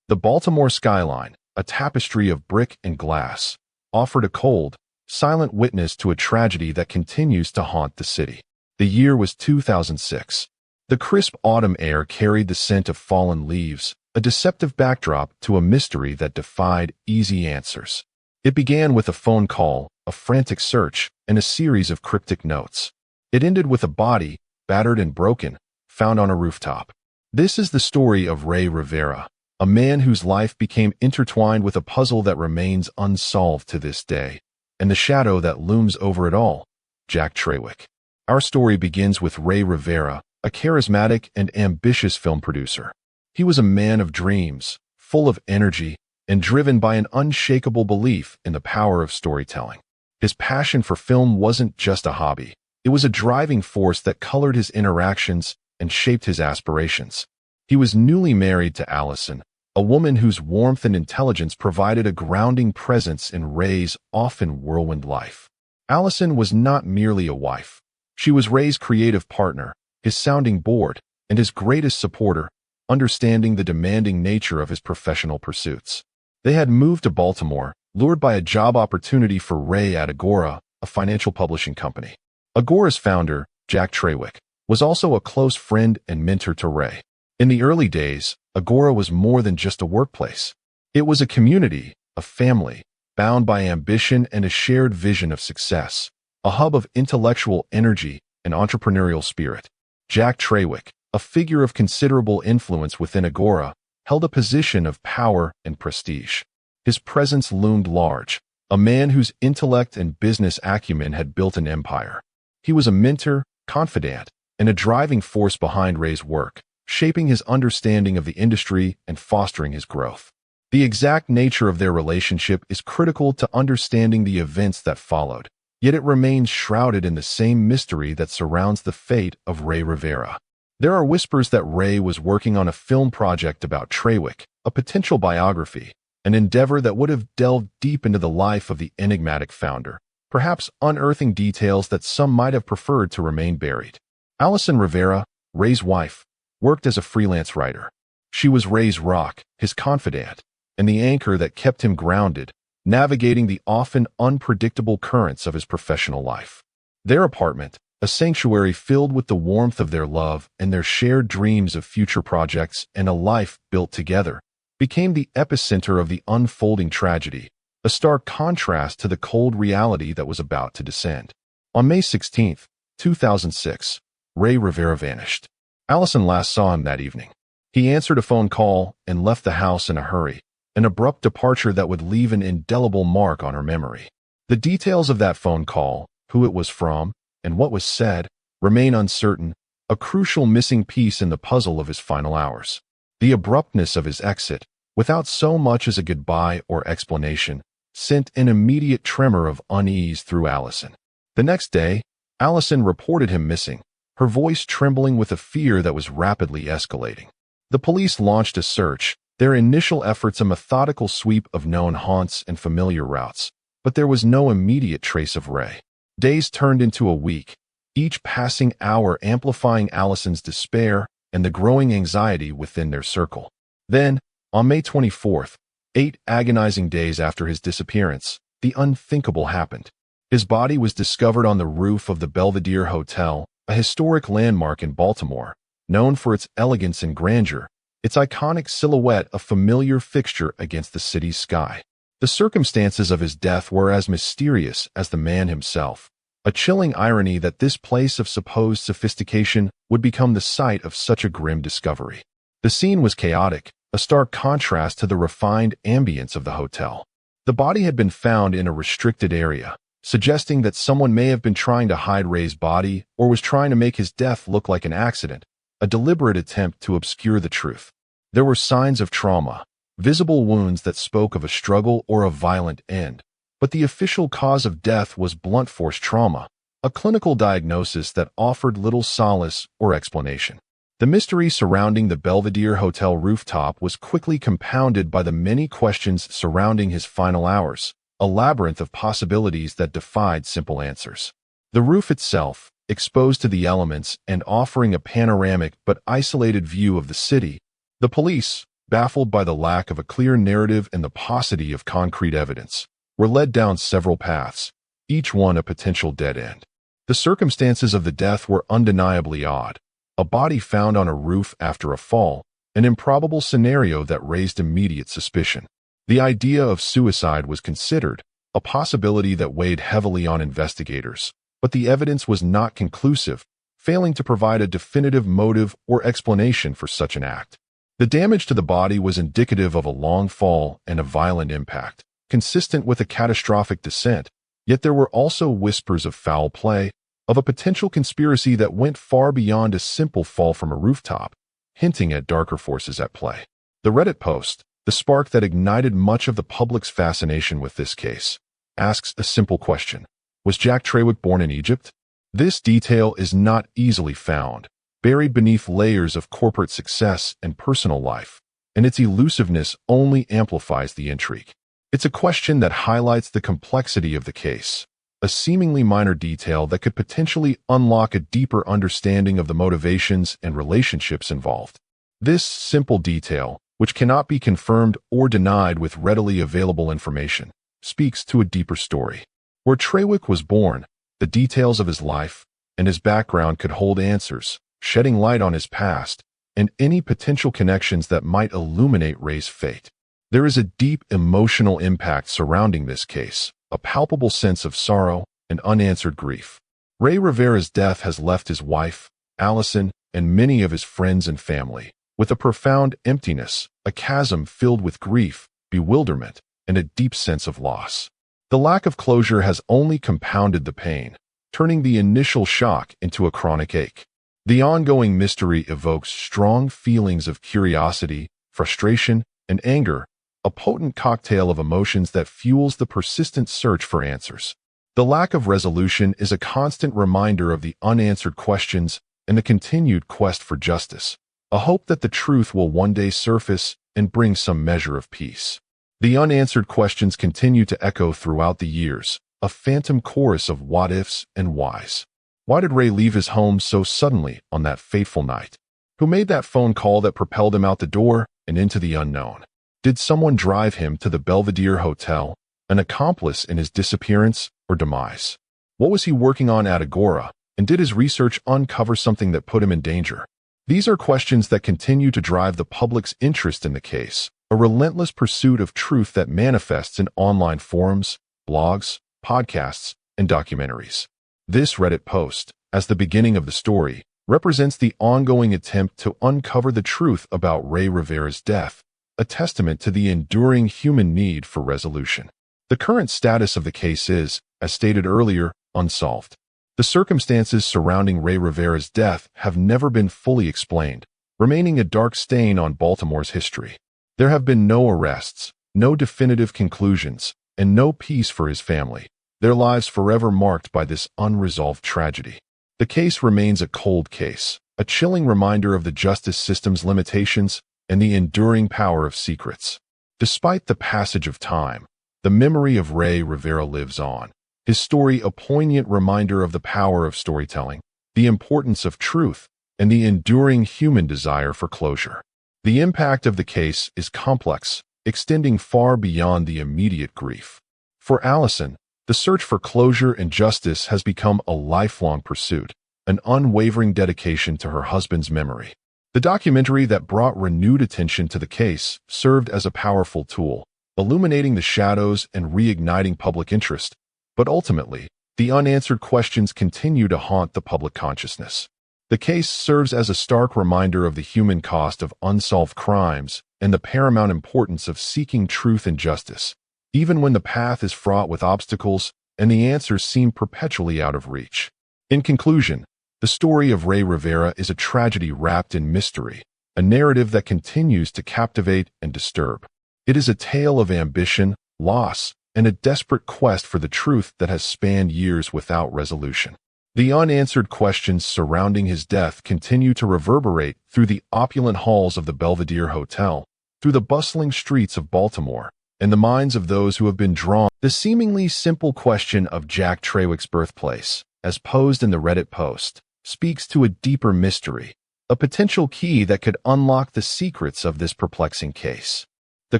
The Baltimore skyline, a tapestry of brick and glass, offered a cold, silent witness to a tragedy that continues to haunt the city. The year was 2006. The crisp autumn air carried the scent of fallen leaves, a deceptive backdrop to a mystery that defied easy answers. It began with a phone call, a frantic search, and a series of cryptic notes. It ended with a body, battered and broken, found on a rooftop. This is the story of Ray Rivera, a man whose life became intertwined with a puzzle that remains unsolved to this day, and the shadow that looms over it all, Jack Trawick. Our story begins with Ray Rivera, a charismatic and ambitious film producer. He was a man of dreams, full of energy, and driven by an unshakable belief in the power of storytelling. His passion for film wasn't just a hobby. It was a driving force that colored his interactions and shaped his aspirations. He was newly married to Allison, a woman whose warmth and intelligence provided a grounding presence in Ray's often whirlwind life. Allison was not merely a wife. She was Ray's creative partner, his sounding board, and his greatest supporter, understanding the demanding nature of his professional pursuits. They had moved to Baltimore, lured by a job opportunity for Ray at Agora, a financial publishing company. Agora's founder, Jack Trawick, was also a close friend and mentor to Ray. In the early days, Agora was more than just a workplace. It was a community, a family, bound by ambition and a shared vision of success, a hub of intellectual energy and entrepreneurial spirit. Jack Trawick, a figure of considerable influence within Agora, held a position of power and prestige. His presence loomed large, a man whose intellect and business acumen had built an empire. He was a mentor, confidant, and a driving force behind Ray's work, shaping his understanding of the industry and fostering his growth. The exact nature of their relationship is critical to understanding the events that followed, yet it remains shrouded in the same mystery that surrounds the fate of Ray Rivera. There are whispers that Ray was working on a film project about Trawick, a potential biography, an endeavor that would have delved deep into the life of the enigmatic founder, perhaps unearthing details that some might have preferred to remain buried. Allison Rivera, Ray's wife, worked as a freelance writer. She was Ray's rock, his confidant, and the anchor that kept him grounded, navigating the often unpredictable currents of his professional life. Their apartment, a sanctuary filled with the warmth of their love and their shared dreams of future projects and a life built together, became the epicenter of the unfolding tragedy, a stark contrast to the cold reality that was about to descend. On May 16, 2006, Ray Rivera vanished. Allison last saw him that evening. He answered a phone call and left the house in a hurry, an abrupt departure that would leave an indelible mark on her memory. The details of that phone call, who it was from, and what was said, remain uncertain, a crucial missing piece in the puzzle of his final hours. The abruptness of his exit, without so much as a goodbye or explanation, sent an immediate tremor of unease through Allison. The next day, Allison reported him missing, her voice trembling with a fear that was rapidly escalating. The police launched a search, their initial efforts a methodical sweep of known haunts and familiar routes, but there was no immediate trace of Ray. Days turned into a week, each passing hour amplifying Allison's despair and the growing anxiety within their circle. Then, on May 24th, 8 agonizing days after his disappearance, the unthinkable happened. His body was discovered on the roof of the Belvedere Hotel, a historic landmark in Baltimore, known for its elegance and grandeur, its iconic silhouette a familiar fixture against the city's sky. The circumstances of his death were as mysterious as the man himself, a chilling irony that this place of supposed sophistication would become the site of such a grim discovery. The scene was chaotic, a stark contrast to the refined ambience of the hotel. The body had been found in a restricted area, suggesting that someone may have been trying to hide Ray's body or was trying to make his death look like an accident, a deliberate attempt to obscure the truth. There were signs of trauma, visible wounds that spoke of a struggle or a violent end, but the official cause of death was blunt force trauma, a clinical diagnosis that offered little solace or explanation. The mystery surrounding the Belvedere Hotel rooftop was quickly compounded by the many questions surrounding his final hours, a labyrinth of possibilities that defied simple answers. The roof itself, exposed to the elements and offering a panoramic but isolated view of the city, the police, baffled by the lack of a clear narrative and the paucity of concrete evidence, were led down several paths, each one a potential dead end. The circumstances of the death were undeniably odd. A body found on a roof after a fall, an improbable scenario that raised immediate suspicion. The idea of suicide was considered, a possibility that weighed heavily on investigators, but the evidence was not conclusive, failing to provide a definitive motive or explanation for such an act. The damage to the body was indicative of a long fall and a violent impact, consistent with a catastrophic descent, yet there were also whispers of foul play, of a potential conspiracy that went far beyond a simple fall from a rooftop, hinting at darker forces at play. The Reddit post, the spark that ignited much of the public's fascination with this case, asks a simple question. Was Jack Trawicks born in Egypt? This detail is not easily found, buried beneath layers of corporate success and personal life, and its elusiveness only amplifies the intrigue. It's a question that highlights the complexity of the case, a seemingly minor detail that could potentially unlock a deeper understanding of the motivations and relationships involved. This simple detail, which cannot be confirmed or denied with readily available information, speaks to a deeper story. Where Trawicks was born, the details of his life and his background could hold answers, shedding light on his past and any potential connections that might illuminate Ray's fate. There is a deep emotional impact surrounding this case, a palpable sense of sorrow and unanswered grief. Ray Rivera's death has left his wife, Allison, and many of his friends and family with a profound emptiness, a chasm filled with grief, bewilderment, and a deep sense of loss. The lack of closure has only compounded the pain, turning the initial shock into a chronic ache. The ongoing mystery evokes strong feelings of curiosity, frustration, and anger, a potent cocktail of emotions that fuels the persistent search for answers. The lack of resolution is a constant reminder of the unanswered questions and the continued quest for justice, a hope that the truth will one day surface and bring some measure of peace. The unanswered questions continue to echo throughout the years, a phantom chorus of what-ifs and whys. Why did Ray leave his home so suddenly on that fateful night? Who made that phone call that propelled him out the door and into the unknown? Did someone drive him to the Belvedere Hotel, an accomplice in his disappearance or demise? What was he working on at Agora, and did his research uncover something that put him in danger? These are questions that continue to drive the public's interest in the case, a relentless pursuit of truth that manifests in online forums, blogs, podcasts, and documentaries. This Reddit post, as the beginning of the story, represents the ongoing attempt to uncover the truth about Ray Rivera's death, a testament to the enduring human need for resolution. The current status of the case is, as stated earlier, unsolved. The circumstances surrounding Ray Rivera's death have never been fully explained, remaining a dark stain on Baltimore's history. There have been no arrests, no definitive conclusions, and no peace for his family, their lives forever marked by this unresolved tragedy. The case remains a cold case, a chilling reminder of the justice system's limitations and the enduring power of secrets. Despite the passage of time, the memory of Ray Rivera lives on, his story a poignant reminder of the power of storytelling, the importance of truth, and the enduring human desire for closure. The impact of the case is complex, extending far beyond the immediate grief. For Allison, the search for closure and justice has become a lifelong pursuit, an unwavering dedication to her husband's memory. The documentary that brought renewed attention to the case served as a powerful tool, illuminating the shadows and reigniting public interest, but ultimately, the unanswered questions continue to haunt the public consciousness. The case serves as a stark reminder of the human cost of unsolved crimes and the paramount importance of seeking truth and justice, even when the path is fraught with obstacles and the answers seem perpetually out of reach. In conclusion, the story of Ray Rivera is a tragedy wrapped in mystery, a narrative that continues to captivate and disturb. It is a tale of ambition, loss, and a desperate quest for the truth that has spanned years without resolution. The unanswered questions surrounding his death continue to reverberate through the opulent halls of the Belvedere Hotel, through the bustling streets of Baltimore, and the minds of those who have been drawn. The seemingly simple question of Jack Trawicks' birthplace, as posed in the Reddit post, speaks to a deeper mystery, a potential key that could unlock the secrets of this perplexing case. The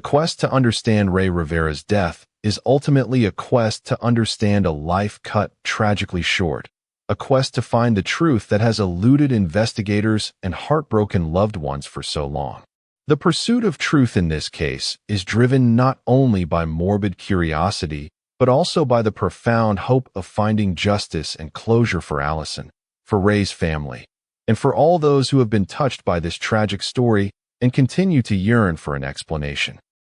quest to understand Ray Rivera's death is ultimately a quest to understand a life cut tragically short, a quest to find the truth that has eluded investigators and heartbroken loved ones for so long. The pursuit of truth in this case is driven not only by morbid curiosity, but also by the profound hope of finding justice and closure for Allison, for Ray's family, and for all those who have been touched by this tragic story and continue to yearn for an explanation.